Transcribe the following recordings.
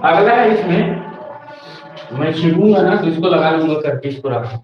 अगला है इसमें, मैं छिड़ूंगा ना तो इसको लगा लूंगा करके इसको रखा,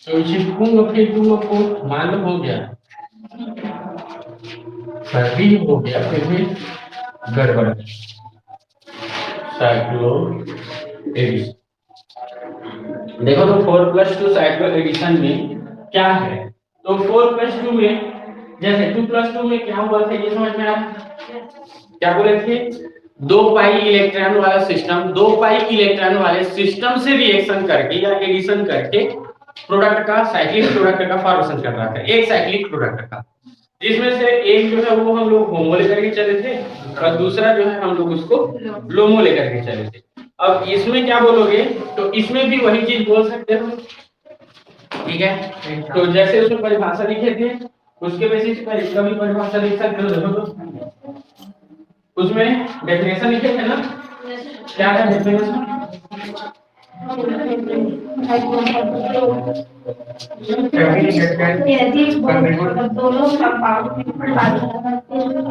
तो छिड़कूंगा फिर तुम लोग को मालूम हो गया, सर्दी हो गया फिर भी गड़बड़। साइक्लो एडिशन, देखो तो 4+2 साइक्लो एडिशन में क्या है, तो 4+2 में जैसे 2+2 में क्या हुआ था ये समझ में आप क्या बोले थे, 2 पाई इलेक्ट्रॉन वाला सिस्टम, 2 पाई इलेक्ट्रॉन वाले सिस्टम से रिएक्शन करके या एडिशन करके प्रोडक्ट का, साइक्लिक प्रोडक्ट का फॉर्मेशन कर रहा था, एक साइक्लिक प्रोडक्ट का, जिसमें से एक जो है वो हम लोग होमो लेकर के चले थे और दूसरा जो है हम लोग उसको लोमो लेकर के चले थे। अब इसमें क्या बोलोगे, तो इसमें भी वही चीज बोल सकते हो, ठीक है। तो जैसे उसमें परिभाषा लिखे थे उसके बेसिस पर इसका भी परिभाषा लिख सकते हो। देखो तो उसमें डेफिनेशन लिखे थे ना, क्या है डेफिनेशन,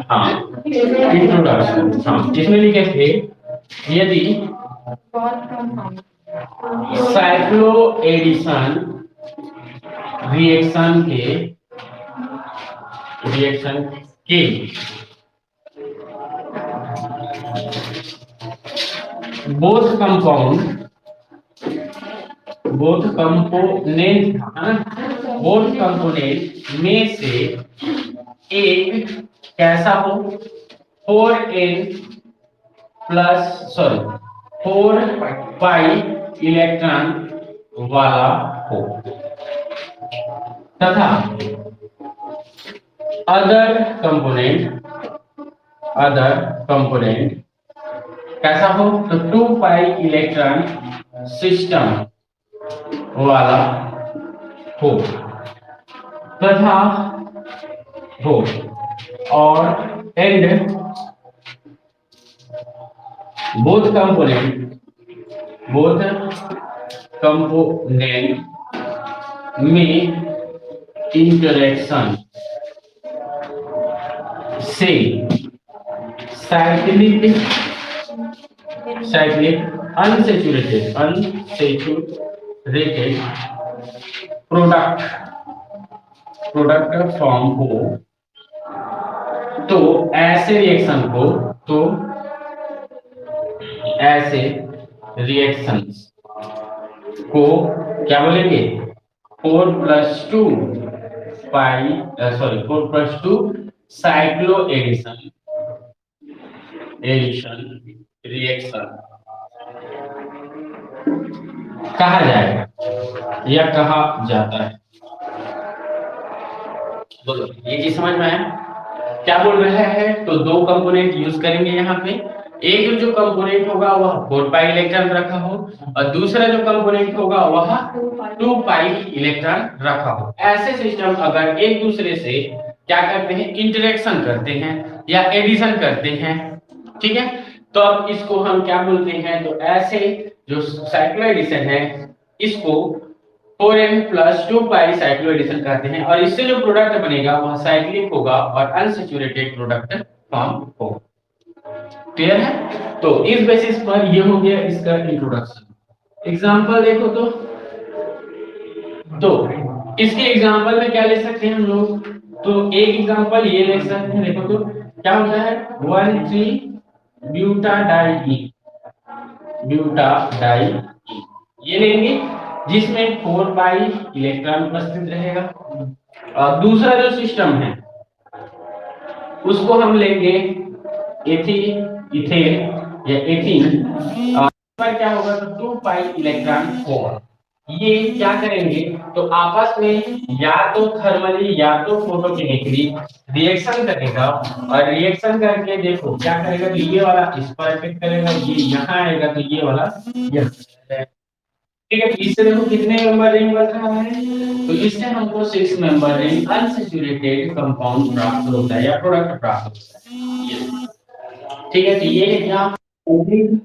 हाँ इंट्रोडक्शन, हाँ इसमें लिखे थे यदि साइक्लो एडिशन रिएक्शन के बोथ कंपोनेंट में से एक कैसा हो, 4 पाई इलेक्ट्रॉन वाला हो तथा अदर कंपोनेंट कैसा हो, तो 2 पाई इलेक्ट्रॉन सिस्टम वाला हो तथा हो और एंड बोथ कंपोनेंट में इंटरेक्शन से साइक्लिक अनसैचुरेटेड प्रोडक्ट फॉर्म हो, तो ऐसे रिएक्शंस को क्या बोलेंगे, 4+2 साइक्लो एडिशन रिएक्शन कहा जाएगा या कहा जाता है। बोलो ये चीज समझ में आया क्या बोल रहा है, तो 2 कंपोनेंट यूज करेंगे यहाँ पे, एक जो कंपोनेंट होगा वह 4 पाई इलेक्ट्रॉन रखा हो और दूसरा जो कंपोनेंट होगा वह 2 पाई इलेक्ट्रॉन रखा हो। ऐसे सिस्टम अगर एक दूसरे से क्या करते हैं, इंटरेक्शन करते हैं या एडिशन करते हैं, ठीक है, तो अब इसको हम क्या बोलते हैं, तो ऐसे जो साइक्लो एडिशन है इसको 4n+2 पाई साइक्लो एडिशन कहते हैं और इससे जो प्रोडक्ट बनेगा वह साइक्लिक होगा और अनसैचुरेटेड प्रोडक्ट फॉर्म होगा। क्लियर है, तो इस बेसिस पर ये हो गया इसका इंट्रोडक्शन। एग्जांपल देखो तो इसके एग्जांपल में क्या ले सकते हैं हम लोग, तो एक एग्जांपल ये ले सकते हैं, देखो तो क्या होता है 1,3-ब्यूटाडाई ये लेंगे जिसमें 4 पाई इलेक्ट्रॉन उपस्थित रहेगा और दूसरा जो सिस्टम है उसको हम लेंगे इथेन या एथीन, पर क्या होगा तो 2 पाई इलेक्ट्रॉन होगा। ये क्या करेंगे तो आपस में या तो थर्मली या तो फोटोकेमिकली रिएक्शन करेगा और रिएक्शन करके देखो क्या करेगा, तो ये वाला इस पर इफेक्ट करेगा, ये यहाँ आएगा तो ये वाला यहाँ, ठीक है। इससे देखो कितने मेंबर रिंग बन रहा है, तो इससे हमको 6 मेंबर रिंग अनसैचुरेटेड कंपाउंड प्राप्त होता है या प्रोडक्ट प्राप्त होता है, ठीक है। तो ये example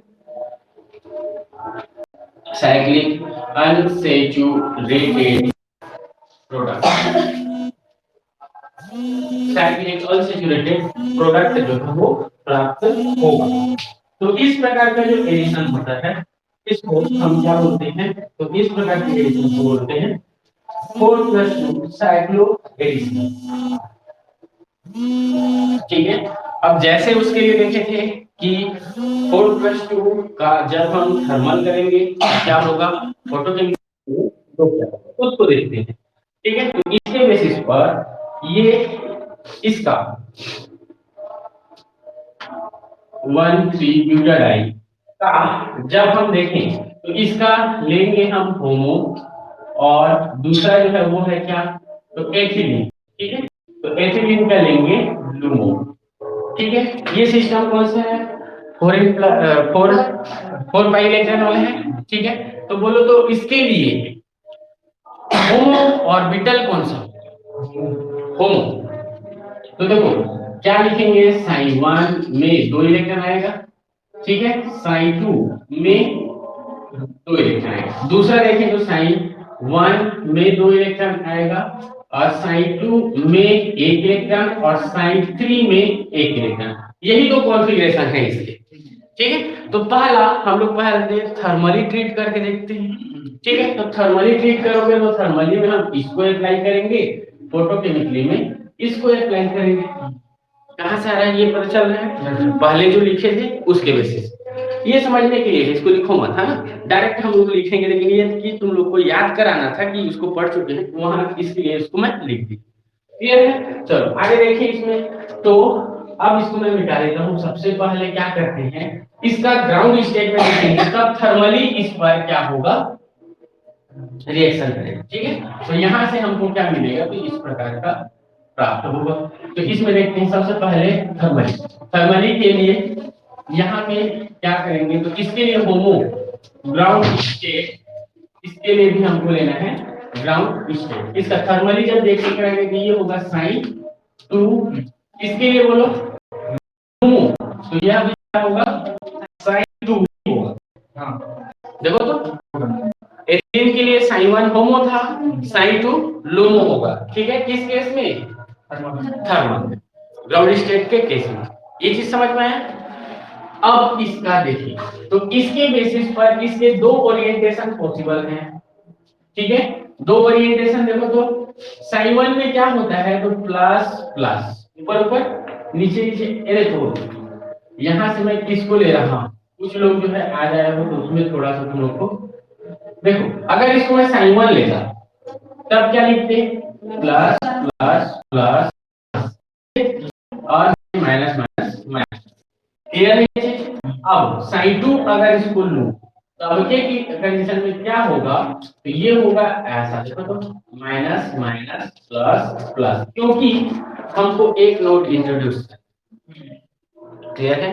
cyclic unsaturated product. Cyclic unsaturated product जो है वो प्राप्त होगा। तो इस प्रकार का जो एडिशन होता है इसको हम क्या बोलते हैं, तो इस प्रकार के एडिशन को बोलते हैं 4+2 साइक्लो एडिशन। ठीक है, अब जैसे उसके लिए देखे थे कि 4+2 का जब हम थर्मल करेंगे क्या होगा, फोटोकेमिकल उसको देखते हैं। ठीक है, तो इसके बेसिस पर ये इसका 1,3-ब्यूटाडाइन का जब हम देखें तो इसका लेंगे हम होमो और दूसरा जो है वो है क्या, तो एथिलीन। ठीक है, तो एथिलीन का लेंगे लुमो। ठीक है, ये सिस्टम कौन सा है, 4 पाई इलेक्ट्रॉन वाला है। ठीक है, तो बोलो तो इसके लिए होमो ऑर्बिटल कौन सा, होमो। तो देखो क्या लिखेंगे, साइन 1 में 2 इलेक्ट्रॉन आएगा। ठीक है, साइन 2 में 2 इलेक्ट्रॉन आएगा। दूसरा देखें तो साइन 1 में 2 इलेक्ट्रॉन आएगा और साइन 2 में 1 इलेक्ट्रॉन और साइन 3 में 1 इलेक्ट्रॉन। यही तो कॉन्फ़िगरेशन है इसके। ठीक है, तो पहला हम लोग पहले थर्मली ट्रीट करके देखते हैं। ठीक है, तो थर्मली ट्रीट करोगे तो थर्मली में हम इसको अप्लाई करेंगे, फोटोकेमिकली में इसको अप्लाई करेंगे। कहां से आ रहा है ये पता चल रहा है, पहले जो लिखे थे उसके बेसिस। ये समझने के लिए इसको लिखो मत, है ना, डायरेक्ट हम लोग लिखेंगे, लेकिन ये कि तुम लोग को याद कराना था कि उसको पढ़ चुके हैं वहां, इसलिए इसको मैं लिख दी। क्लियर है, चलो आगे देखिए इसमें। तो अब इसको मैं मिटा देता हूं। सबसे पहले क्या करते हैं, इसका ग्राउंड स्टेट में देखेंगे तब थर्मली इस पर क्या होगा, रिएक्शन करेगा। ठीक है, तो यहां से हमको क्या मिलेगा, तो इस प्रकार का प्राप्त होगा। तो इसमें देखते हैं सबसे पहले थर्मली। थर्मली के लिए यहाँ पे क्या करेंगे, तो इसके लिए होमो ग्राउंड स्टेट, इसके लिए भी हमको लेना है ग्राउंड स्टेट। इसका थर्मली जब देखते करेंगे तो ये होगा साइन 2, इसके लिए बोलो होमो, तो यह भी क्या होगा, साइन 2 होगा। हाँ देखो तो एथिलीन के लिए साइन 1 होमो था, साइन 2 लोमो होगा। ठीक है, किस केस में, थर्मल ग्राउंड स्टेट के केस में। ये चीज समझ में आया। अब इसका देखिए, तो इसके बेसिस पर इसके 2 ओरिएंटेशन पॉसिबल हैं। ठीक है, 2 ओरिएंटेशन देखो तो साइन 1 में क्या होता है, तो प्लस प्लस ऊपर ऊपर नीचे नीचे। ये देखो यहां से मैं किसको ले रहा हूं, कुछ लोग जो है आ जाए हो तो उसमें थोड़ा सा तुम लोग को देखो, अगर इसको मैं साइन 1 लेता तब क्या लिखते, प्लस प्लस प्लस और माइनस माइनस माइनस। क्लियर है। अब साइन 2 अगर इसको लूं तो अब के की कंडीशन में क्या होगा, तो ये होगा ऐसा, देखो तो माइनस माइनस प्लस प्लस, क्योंकि हमको एक नोट इंट्रोड्यूस है। क्लियर है,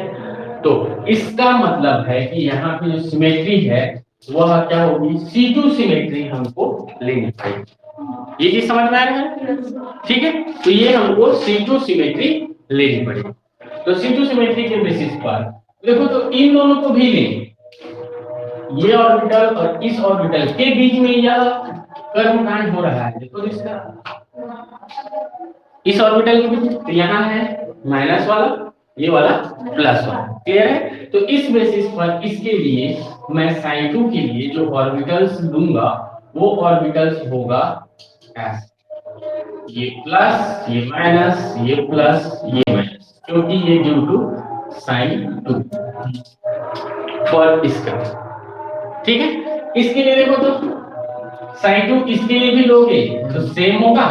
तो इसका मतलब है कि यहाँ पे जो सिमेट्री है वह क्या होगी, C2 सिमेट्री हमको लेनी पड़ेगी। ये चीज समझ में आ रहा है। ठीक है, तो ये हमको C2 सिमेट्री लेनी पड़ेगी। तो C2 सिमेट्री के बेसिस पर देखो तो इन दोनों को भी लेंगे, ये ऑर्बिटल और इस ऑर्बिटल के बीच में यह कर्म कांड हो रहा है। देखो इसका इस ऑर्बिटल के बीच, तो यहाँ है माइनस वाला, ये वाला प्लस वाला। क्लियर है, तो इस बेसिस पर इसके लिए मैं साइन 2 के लिए जो ऑर्बिटल्स लूंगा वो ऑर्बिटल्स होगा ऐसे, ये प्लस ये माइनस ये प्लस ये माइनस, क्योंकि ये ड्यू टू साइन 2 फॉर इसका। ठीक है, इसके लिए देखो तो साइन 2 इसके लिए भी लोगे तो सेम होगा,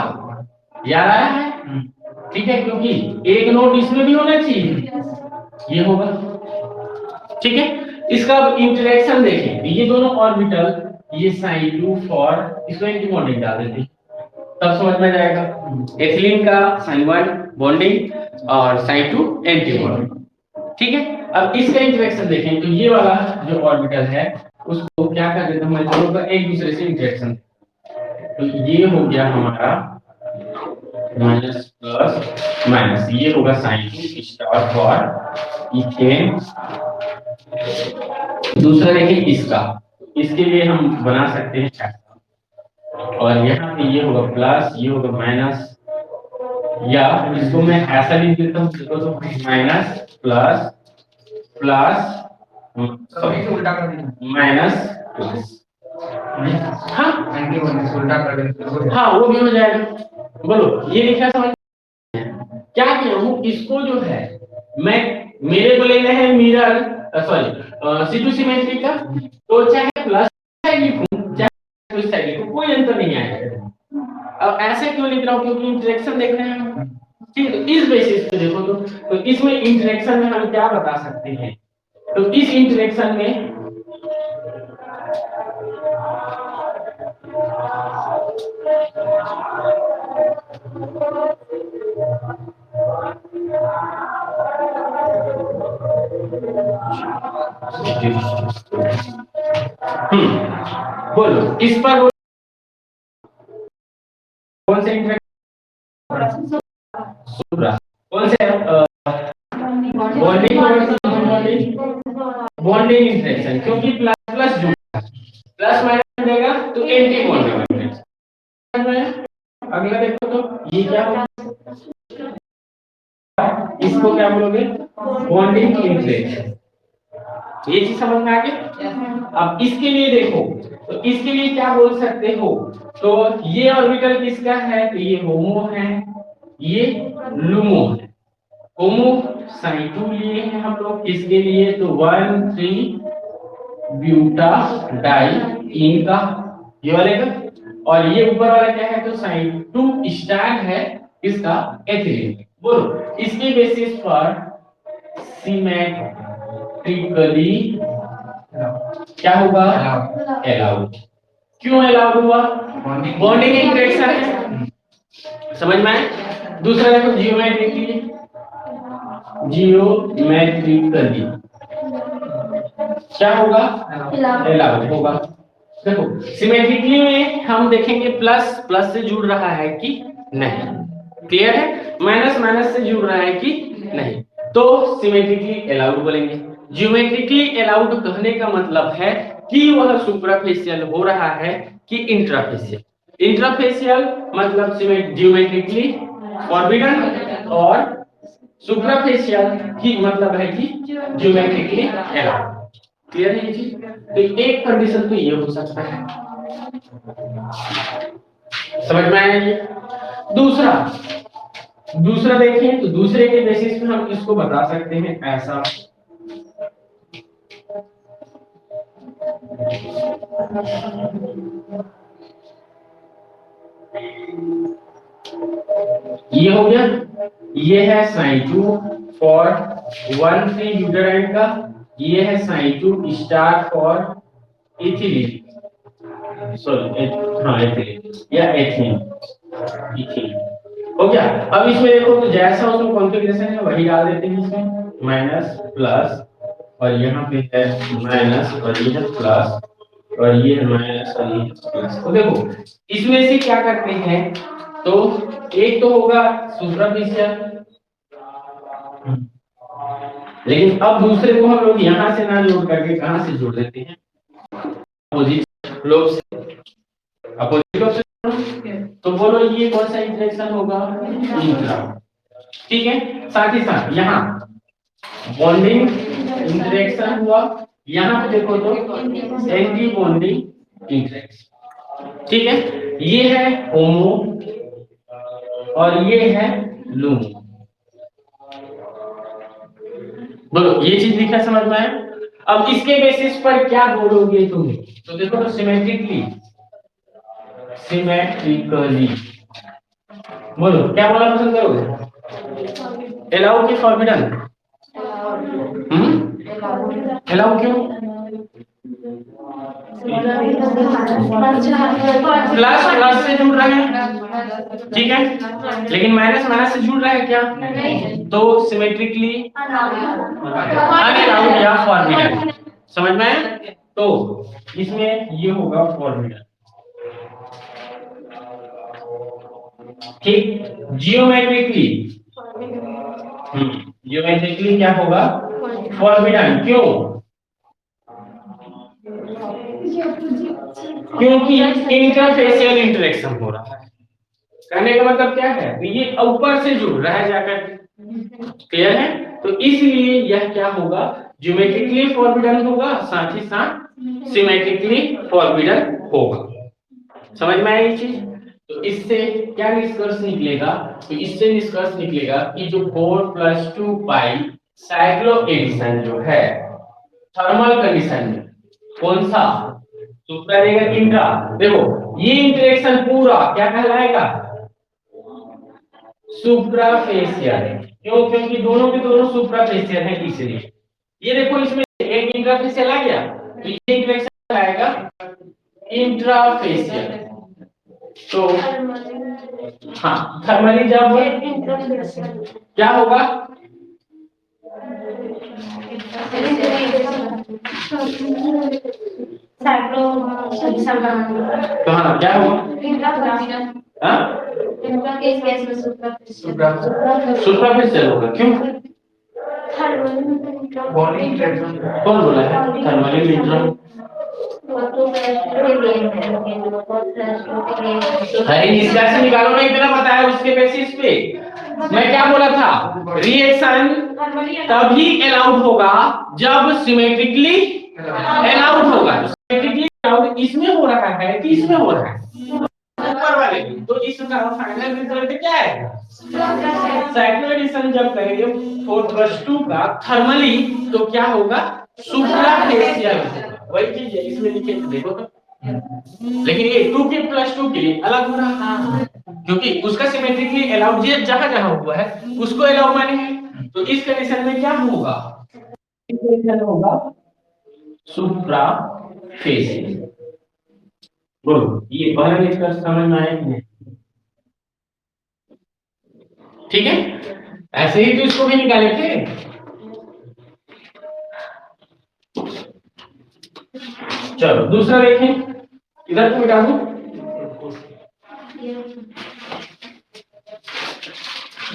याद आया है। ठीक है, क्योंकि एक नोट इसमें भी होना चाहिए, ये होगा। ठीक है, इसका इंटरेक्शन देखें, ये दोनों ऑर्बिटल, ये साइन 2 फॉर इसको एंटी बॉन्डिंग डाल देते तब समझ में जाएगा। एथिलीन का साइन 1 बॉन्डिंग और साइन 2 एंटी बॉन्डिंग। ठीक है, अब इसका इंटरेक्शन देखें तो ये वाला जो ऑर्बिटल है उसको क्या कर देते हैं, दोनों का एक दूसरे से इंटरेक्शन, तो ये हो गया हमारा माइनस प्लस माइनस, ये होगा साइन 2 स्टार फॉर इथेन। दूसरा देखिए इसका, इसके लिए हम बना सकते हैं ऐसा, और यहाँ पे ये होगा प्लस, ये होगा माइनस, या इसको मैं ऐसा लिख देता हूँ, तो माइनस प्लस प्लस उल्टा कर देना, माइनस प्लस, हाँ उल्टा कर देना, हाँ वो भी हो जाएगा। बोलो ये लिखा समझ क्या किया हूँ, इसको जो है मैं मेरे को लेना है mirror, sorry C two symmetry का, तो चाहे प्लस साइड लिखूं चाहे उस साइड लिखूं कोई अंतर नहीं आएगा। अब ऐसे क्यों लिख रहा हूँ, क्योंकि इंटरेक्शन देख रहे हैं हम, ठीक है। तो इस बेसिस पे देखो तो इसमें इंटरेक्शन में हम क्या बता सकते हैं, तो इस इंटरेक्शन में बोलो इस पर कौन से इंटरेक्शन, सुप्रा कौन से बॉन्डिंग बॉन्डिंग इंटरेक्शन, क्योंकि प्लस प्लस जुड़ा प्लस माइनस देगा तो एंटी बॉन्डिंग इंटरेक्शन। अगला देखो तो ये क्या होगा, इसको क्या बोलोगे, बॉन्डिंग इंटरेक्शन। ये चीज समझ में आ गई। अब इसके लिए देखो तो इसके लिए क्या बोल सकते हो, तो ये ऑर्बिटल किसका है, तो ये होमो है, ये लुमो है। होमो साइन 2 लिए हैं हम लोग, इसके लिए तो 1 3 ब्यूटा डाई इनका ये वाले का, और ये ऊपर वाला क्या है, तो साइन 2 स्टार है इसका एथिलीन। बोलो इसके बेसिस पर सिमेट्रिकली क्या होगा, अलाउड। क्यों अलाउड हुआ, बॉन्डिंग इंटरेक्शन है, समझ में आए। दूसरा देखो जियोमेट्रिकली, जियोमेट्रिकली क्या होगा, अलाउड होगा। देखो सिमेट्रिकली में हम देखेंगे प्लस प्लस से जुड़ रहा है कि नहीं, क्लियर है, माइनस माइनस से जुड़ रहा है कि नहीं, तो सिमेट्रिकली अलाउड बोलेंगे। ज्योमेट्रिकली अलाउड कहने का मतलब है कि वह सुपरफिशियल हो रहा है कि इंट्राफेशियल। इंट्राफेशियल मतलब ज्योमेट्रिकली फॉरबिडन, और सुपरफिशियल की मतलब है कि ज्योमेट्रिकली अलाउड। क्लियर है ये चीज, तो एक कंडीशन तो ये हो सकता है, समझ में आया ये। दूसरा दूसरा देखें तो दूसरे के बेसिस पे हम इसको बता सकते हैं ऐसा, ये हो गया, ये है साइन 2 फॉर 1 3 ब्यूटाडाइन का, ये है sign 2 star for ethylene, sorry हाँ एथिलीन या एथीन, इथिलीन हो गया। अब इसमें देखो तो जैसा उसमें कॉन्फ़िगरेशन है वही डाल देते हैं, इसमें माइनस प्लस और यहाँ पे है माइनस और ये है प्लस और ये है माइनस और ये है प्लस। तो देखो इसमें से क्या करते हैं, तो एक तो होगा सुपरफिशियल, लेकिन अब दूसरे को हम लोग यहाँ से ना जोड़ करके कहाँ से जोड़ देते हैं, अपोजिट लोब से, अपोजिट लोब से। तो बोलो ये कौन सा इंटरेक्शन होगा, इंट्रा, ठीक है। साथ ही साथ यहाँ बॉन्डिंग इंटरेक्शन हुआ, यहाँ पे देखो तो एंटी बॉन्डिंग इंटरेक्शन, ठीक है। ये है होमो और ये है लूमो। बोलो ये चीज लिखा समझ में आया। अब इसके बेसिस पर क्या बोलोगे तुम, तो देखो तो सिमेट्रिकली, सिमेट्रिकली बोलो क्या बोलना पसंद करोगे, अलाउ की फॉरबिडन, अलाउ क्यों, प्लस प्लस से जुड़ रहा है, ठीक है, लेकिन माइनस माइनस से जुड़ रहा है क्या, तो सिमेट्रिकली अनअलाउड या फॉरबिडन, समझ में आया। तो इसमें ये होगा फॉरबिडन, ठीक। जियोमेट्रिकली जियोमेट्रिकली क्या होगा, फॉरबिडन, क्यों, क्योंकि इंटरफेशियल इंटरेक्शन हो रहा है, कहने का मतलब क्या है, ये ऊपर से जुड़ रहा है जाकर, क्लियर है। तो इसलिए यह क्या होगा, ज्योमेट्रिकली फॉरबिडन होगा, साथ ही साथ सिमेट्रिकली फॉरबिडन होगा। समझ में आई ये चीज। तो इससे क्या निष्कर्ष निकलेगा, तो इससे निष्कर्ष निकलेगा कि जो 4 + 2 पाई साइक्लो एडिशन जो है थर्मल कंडीशन में कौन सा सुपरा रहेगा, इंट्रा। देखो ये इंटरेक्शन पूरा क्या कहलाएगा, सुप्राफेशियल। क्यों, क्योंकि दोनों के दोनों सुप्राफेशियल है, इसलिए ये देखो इसमें एक इंट्राफेशियल आ गया, तो ये इंटरेक्शन आएगा इंट्राफेशियल। तो हाँ, थर्मली जब क्या होगा, तो हाँ क्या होगा, सुप्राफेशियल होगा। क्यों, कौन बोला है थर्मली न्यूट्रल, अरे निष्कर्ष निकालो ना, इतना बताया उसके बेसिस पे। मैं क्या बोला था, रिएक्शन तभी अलाउड होगा जब सिमेट्रिकली अलाउड होगा। सिमेट्रिकली अलाउड इसमें हो रहा है कि इसमें हो रहा है, ऊपर वाले। तो इसका फाइनल रिजल्ट क्या है, साइक्लो एडिशन जब करेंगे 4 + 2 का थर्मली, तो क्या होगा, सुप्राफेशियल होगा। वही चीज है इसमें लिखे, देखो तो। लेकिन ये 2 के + 2 के लिए अलग हो रहा है, क्योंकि उसका सिमेट्रिकली अलाउड जहां जहां हुआ है उसको अलाउ माने हैं। तो इस कंडीशन में क्या होगा, इस कंडीशन में होगा सुप्राफेशियल। बोलो ये पहला निष्कर्ष समझ में आया कि नहीं, ठीक है। ऐसे ही तो इसको भी निकाले थे। चलो दूसरा देखें, इधर को मिटा दूं,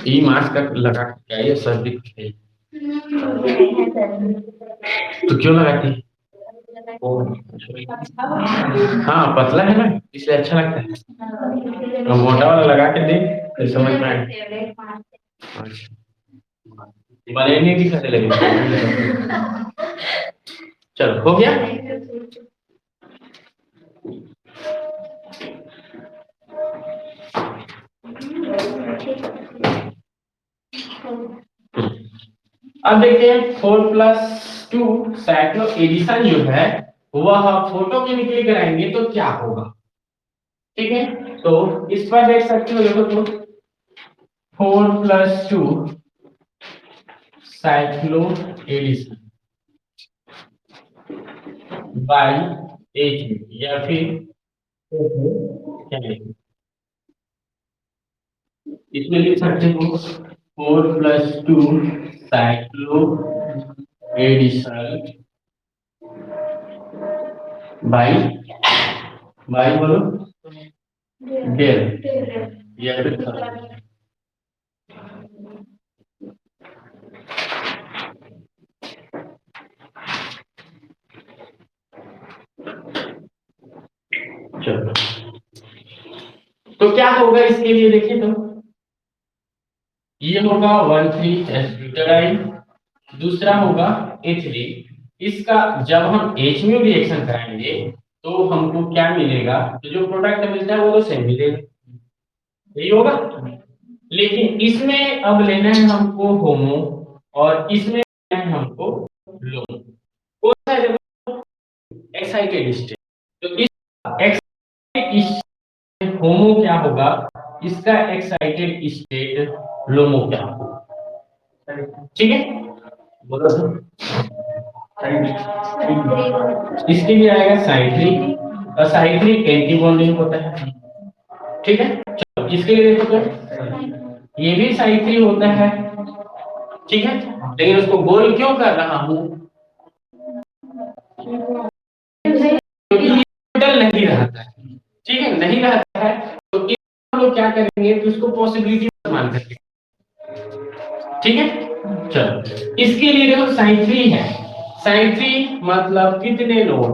ये मास्क का लगा क्या ये सर्दी है, तो क्यों लगाती, हाँ पतला है ना इसलिए अच्छा लगता है, तो मोटा वाला लगा के दे फिर समझ में आए। बने नहीं दिखाने लगे। चलो हो गया। अब देखते हैं 4 + 2 साइक्लो एडिशन जो है वह फोटोकेमिकली कराएंगे तो क्या होगा, ठीक है। तो इस पर देख सकते हो, देखो तो 4 + 2 साइक्लो एडिशन बाय H या फिर क्या लिखें, इसमें लिख सकते हो 4 + 2 साइक्लो एडिशन बाय बोलो डेल या फिर चलो। तो क्या होगा इसके लिए, देखिए तो ये होगा 1,3-S-ब्यूटाडाइन, दूसरा होगा एथिलीन। इसका जब हम HMU रिएक्शन कराएंगे तो हमको क्या मिलेगा, तो जो प्रोडक्ट मिलता है वो तो सेम मिलेगा, यही होगा। लेकिन इसमें अब लेना है हमको होमो और इसमें लेना है हमको लोन। कौन सा है, देखो एक्साइटेड स्टेट, तो इस एक्साइटेड स्टेट होमो क्या होगा, इसका एक्साइटेड स्टेट लोमो क्या होगा, ठीक है। बोलो तो इसके लिए आएगा साइक्लिक, और साइक्लिक एंटी बॉन्डिंग होता है, ठीक है। चलो इसके लिए देखो तो ये भी साइक्लिक होता है, ठीक है। लेकिन उसको गोल क्यों कर रहा हूं, क्योंकि ये टोटल नहीं रहता है, ठीक है, नहीं रहता है। तो हम लोग क्या करेंगे, तो उसको पॉसिबिलिटी मान करके, ठीक है। चलो इसके लिए देखो साइन 3 है, साइन 3 मतलब कितने नोड,